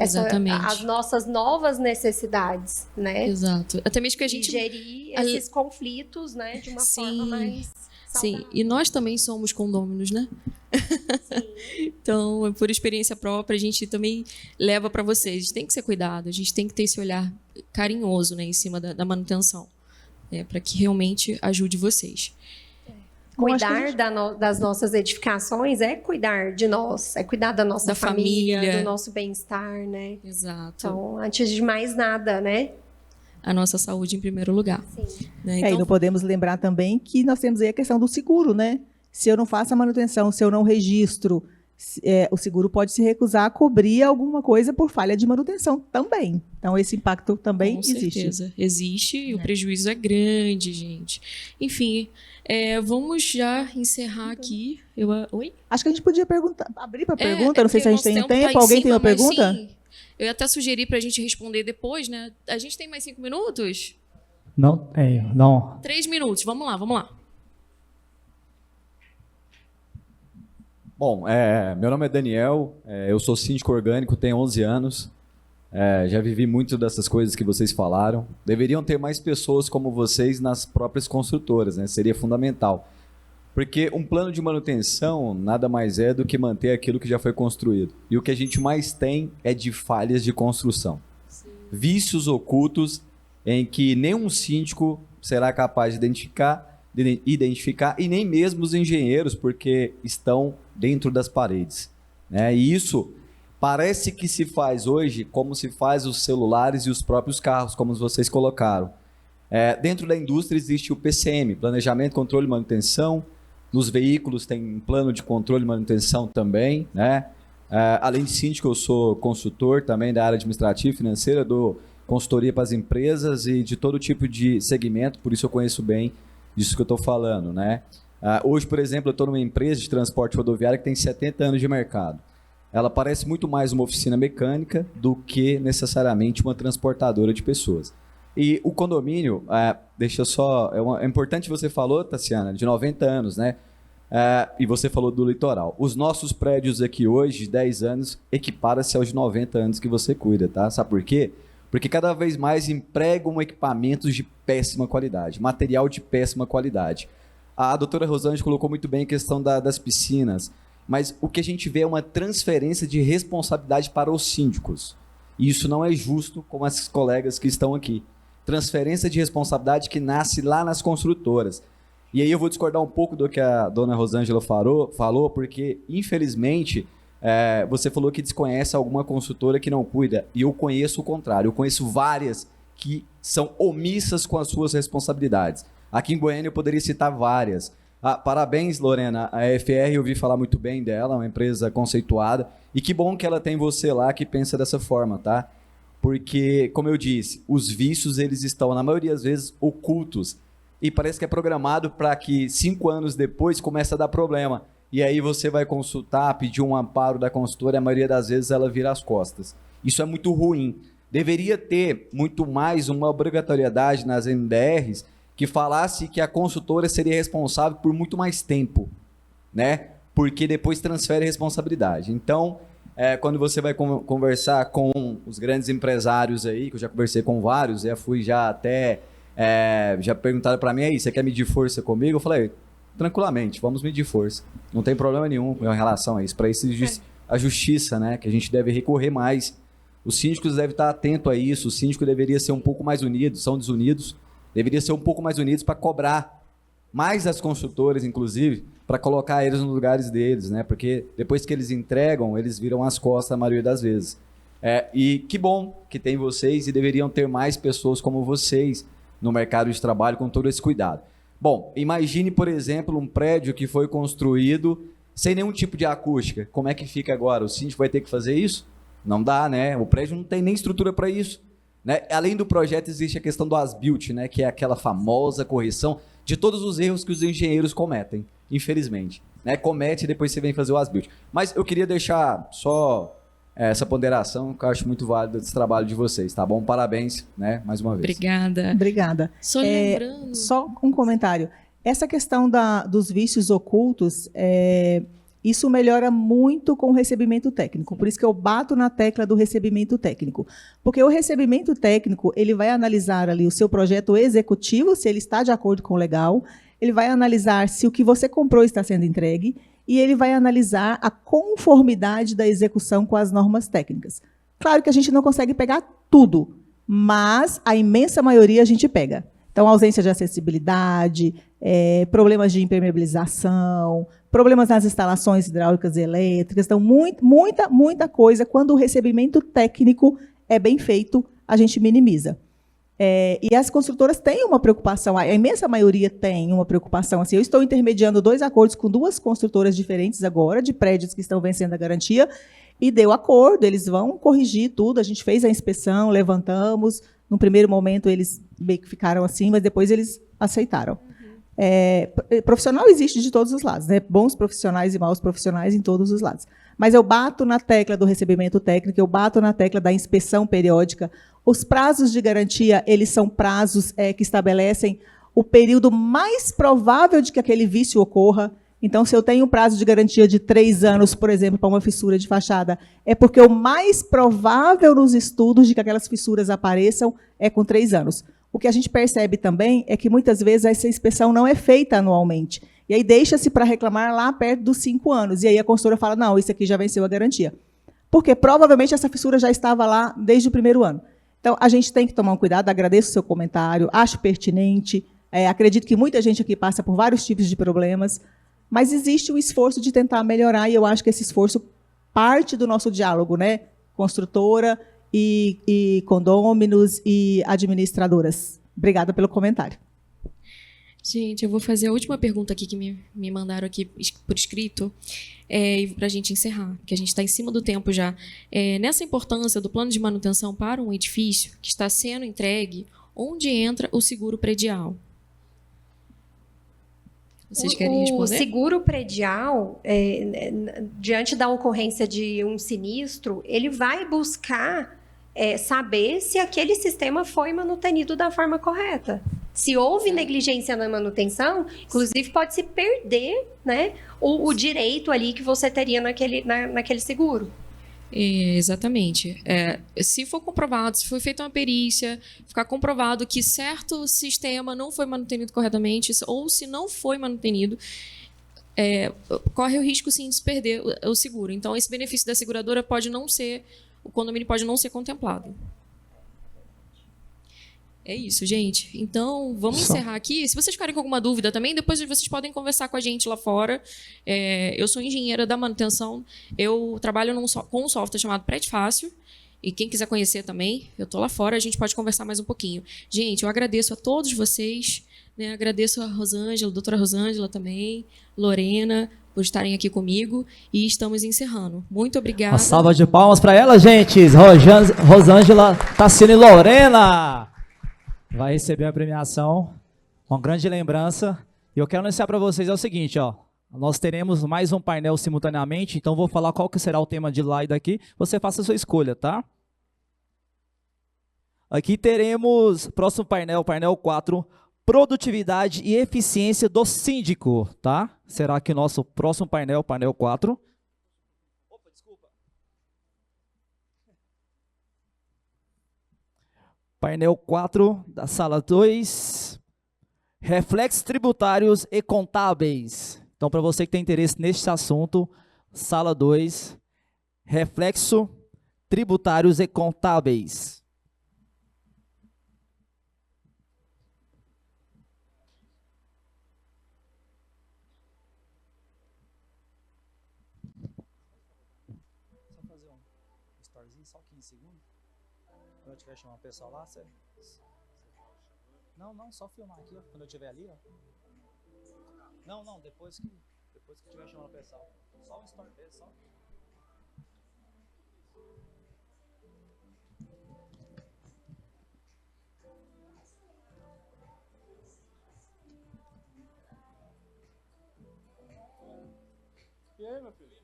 Exatamente. As nossas novas necessidades, né? Exato. Até mesmo que a gente... E gerir esses conflitos, né? De uma forma mais saudável. Sim, e nós também somos condôminos, né? Sim. Então, por experiência própria, a gente também leva para vocês. Tem que ser cuidado, a gente tem que ter esse olhar carinhoso, né, em cima da manutenção, para que realmente ajude vocês. Cuidar das nossas edificações é cuidar de nós, é cuidar da nossa família, do nosso bem-estar, né? Exato. Então, antes de mais nada, né? A nossa saúde em primeiro lugar. Sim. Né? Então, E não podemos lembrar também que nós temos aí a questão do seguro, né? Se eu não faço a manutenção, se eu não registro, o seguro pode se recusar a cobrir alguma coisa por falha de manutenção também. Então, esse impacto também existe. Com certeza. Existe e o prejuízo é grande, gente. Enfim, vamos já encerrar aqui. Oi? Acho que a gente podia abrir para pergunta, não sei se a gente tem tempo. Tá Alguém tem uma pergunta? Sim, eu ia até sugerir para a gente responder depois, né? A gente tem mais 5 minutos? Não. 3 minutos, vamos lá. Bom, meu nome é Daniel, eu sou síndico orgânico, tenho 11 anos, já vivi muito dessas coisas que vocês falaram. Deveriam ter mais pessoas como vocês nas próprias construtoras, né? Seria fundamental. Porque um plano de manutenção nada mais é do que manter aquilo que já foi construído. E o que a gente mais tem é de falhas de construção. Sim. Vícios ocultos em que nenhum síndico será capaz de identificar e nem mesmo os engenheiros, porque estão dentro das paredes, né? E isso parece que se faz hoje como se faz os celulares e os próprios carros, como vocês colocaram. Dentro da indústria existe o PCM, Planejamento, Controle e Manutenção. Nos veículos tem um plano de controle e manutenção também, né? Além de síndico, eu sou consultor também da área administrativa e financeira, dou consultoria para as empresas e de todo tipo de segmento, por isso eu conheço bem disso que eu estou falando, né? Hoje, por exemplo, eu estou numa empresa de transporte rodoviário que tem 70 anos de mercado. Ela parece muito mais uma oficina mecânica do que necessariamente uma transportadora de pessoas. E o condomínio, é importante, você falou, Tassiana, de 90 anos, né? E você falou do litoral. Os nossos prédios aqui hoje, de 10 anos, equiparam-se aos de 90 anos que você cuida, tá? Sabe por quê? Porque cada vez mais empregam equipamentos de péssima qualidade, material de péssima qualidade. A doutora Rosângela colocou muito bem a questão das piscinas, mas o que a gente vê é uma transferência de responsabilidade para os síndicos. E isso não é justo com esses colegas que estão aqui. Transferência de responsabilidade que nasce lá nas construtoras. E aí eu vou discordar um pouco do que a dona Rosângela falou, porque, infelizmente, você falou que desconhece alguma construtora que não cuida, e eu conheço o contrário, eu conheço várias que são omissas com as suas responsabilidades. Aqui em Goiânia eu poderia citar várias. Parabéns, Lorena, a EFR eu ouvi falar muito bem dela, uma empresa conceituada, e que bom que ela tem você lá que pensa dessa forma, tá? Porque, como eu disse, os vícios eles estão, na maioria das vezes, ocultos, e parece que é programado para que 5 anos depois comece a dar problema. E aí você vai consultar, pedir um amparo da consultora e a maioria das vezes ela vira as costas. Isso é muito ruim. Deveria ter muito mais uma obrigatoriedade nas NDRs que falasse que a consultora seria responsável por muito mais tempo, né? Porque depois transfere a responsabilidade. Então, quando você vai conversar com os grandes empresários aí, que eu já conversei com vários, já perguntaram para mim, aí, você quer medir força comigo? Eu falei, tranquilamente, vamos medir força. Não tem problema nenhum em relação a isso. Para isso existe a justiça, né? Que a gente deve recorrer mais. Os síndicos devem estar atentos a isso. O síndico deveria ser um pouco mais unido, são desunidos. Deveria ser um pouco mais unidos para cobrar mais as construtoras, inclusive, para colocar eles nos lugares deles, né? Porque depois que eles entregam, eles viram as costas a maioria das vezes. E que bom que tem vocês e deveriam ter mais pessoas como vocês no mercado de trabalho com todo esse cuidado. Bom, imagine, por exemplo, um prédio que foi construído sem nenhum tipo de acústica. Como é que fica agora? O síndico vai ter que fazer isso? Não dá, né? O prédio não tem nem estrutura para isso, né? Além do projeto, existe a questão do as-built, né? Que é aquela famosa correção de todos os erros que os engenheiros cometem, infelizmente, né? Comete e depois você vem fazer o as-built. Mas eu queria deixar só essa ponderação, que eu acho muito válida desse trabalho de vocês, tá bom? Parabéns, né? Mais uma vez. Obrigada. Só lembrando... Só um comentário. Essa questão dos vícios ocultos, isso melhora muito com o recebimento técnico. Por isso que eu bato na tecla do recebimento técnico. Porque o recebimento técnico, ele vai analisar ali o seu projeto executivo, se ele está de acordo com o legal, ele vai analisar se o que você comprou está sendo entregue, e ele vai analisar a conformidade da execução com as normas técnicas. Claro que a gente não consegue pegar tudo, mas a imensa maioria a gente pega. Então, ausência de acessibilidade, problemas de impermeabilização, problemas nas instalações hidráulicas e elétricas. Então, muita coisa, quando o recebimento técnico é bem feito, a gente minimiza. E as construtoras têm uma preocupação, a imensa maioria tem uma preocupação. Assim, eu estou intermediando 2 acordos com 2 construtoras diferentes agora, de prédios que estão vencendo a garantia, e deu acordo, eles vão corrigir tudo, a gente fez a inspeção, levantamos, no primeiro momento eles meio que ficaram assim, mas depois eles aceitaram. Profissional existe de todos os lados, né? Bons profissionais e maus profissionais em todos os lados. Mas eu bato na tecla do recebimento técnico, eu bato na tecla da inspeção periódica. Os prazos de garantia, eles são prazos que estabelecem o período mais provável de que aquele vício ocorra. Então, se eu tenho um prazo de garantia de 3 anos, por exemplo, para uma fissura de fachada, é porque o mais provável nos estudos de que aquelas fissuras apareçam é com 3 anos. O que a gente percebe também é que, muitas vezes, essa inspeção não é feita anualmente. E aí deixa-se para reclamar lá perto dos 5 anos. E aí a consultora fala, não, isso aqui já venceu a garantia. Porque provavelmente essa fissura já estava lá desde o primeiro ano. Então, a gente tem que tomar um cuidado, agradeço o seu comentário, acho pertinente, acredito que muita gente aqui passa por vários tipos de problemas, mas existe o esforço de tentar melhorar, e eu acho que esse esforço parte do nosso diálogo, né? Construtora e condôminos e administradoras. Obrigada pelo comentário. Gente, eu vou fazer a última pergunta aqui que me mandaram aqui por escrito, para a gente encerrar, que a gente está em cima do tempo já. Nessa importância do plano de manutenção para um edifício que está sendo entregue, onde entra o seguro predial? Vocês querem responder? O seguro predial, diante da ocorrência de um sinistro, ele vai buscar saber se aquele sistema foi manutenido da forma correta. Se houve negligência na manutenção, inclusive pode-se perder, né, o direito ali que você teria naquele seguro. Exatamente. Se for comprovado, se foi feita uma perícia, ficar comprovado que certo sistema não foi manutenido corretamente, ou se não foi manutenido, corre o risco, sim, de se perder o seguro. Então, esse benefício da seguradora o condomínio pode não ser contemplado. É isso, gente. Então, vamos encerrar aqui. Se vocês ficarem com alguma dúvida também, depois vocês podem conversar com a gente lá fora. Eu sou engenheira da manutenção. Eu trabalho com um software chamado Predfácil. E quem quiser conhecer também, eu estou lá fora. A gente pode conversar mais um pouquinho. Gente, eu agradeço a todos vocês. Né? Agradeço a Rosângela, a doutora Rosângela também, Lorena, por estarem aqui comigo. E estamos encerrando. Muito obrigada. Uma salva de palmas para ela, gente. Rosângela, Tassina e Lorena. Vai receber a premiação, uma grande lembrança. E eu quero anunciar para vocês o seguinte, ó. Nós teremos mais um painel simultaneamente, então vou falar qual que será o tema de lá e daqui. Você faça a sua escolha, tá? Aqui teremos, próximo painel, painel 4, produtividade e eficiência do síndico, tá? Será aqui o nosso próximo painel, painel 4. Opa, desculpa. Painel 4 da sala 2, reflexos tributários e contábeis. Então, para você que tem interesse neste assunto, sala 2, reflexo tributários e contábeis. Só fazer um storyzinho, só 15 segundos. Quando eu tiver chamando o pessoal lá, você... Não, só filmar aqui, ó, quando eu estiver ali, ó. Não, depois que tiver chamando o pessoal. Só um story desse, só. E aí, meu filho?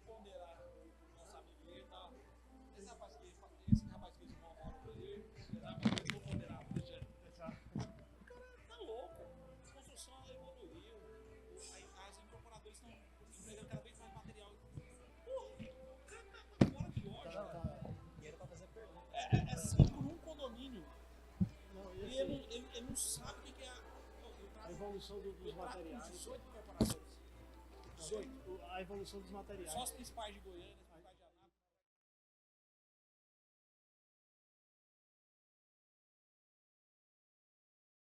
É 5 num condomínio. E ele não sabe o que é a evolução dos materiais. 18 preparações. 18. A evolução dos materiais. Só as principais de Goiânia.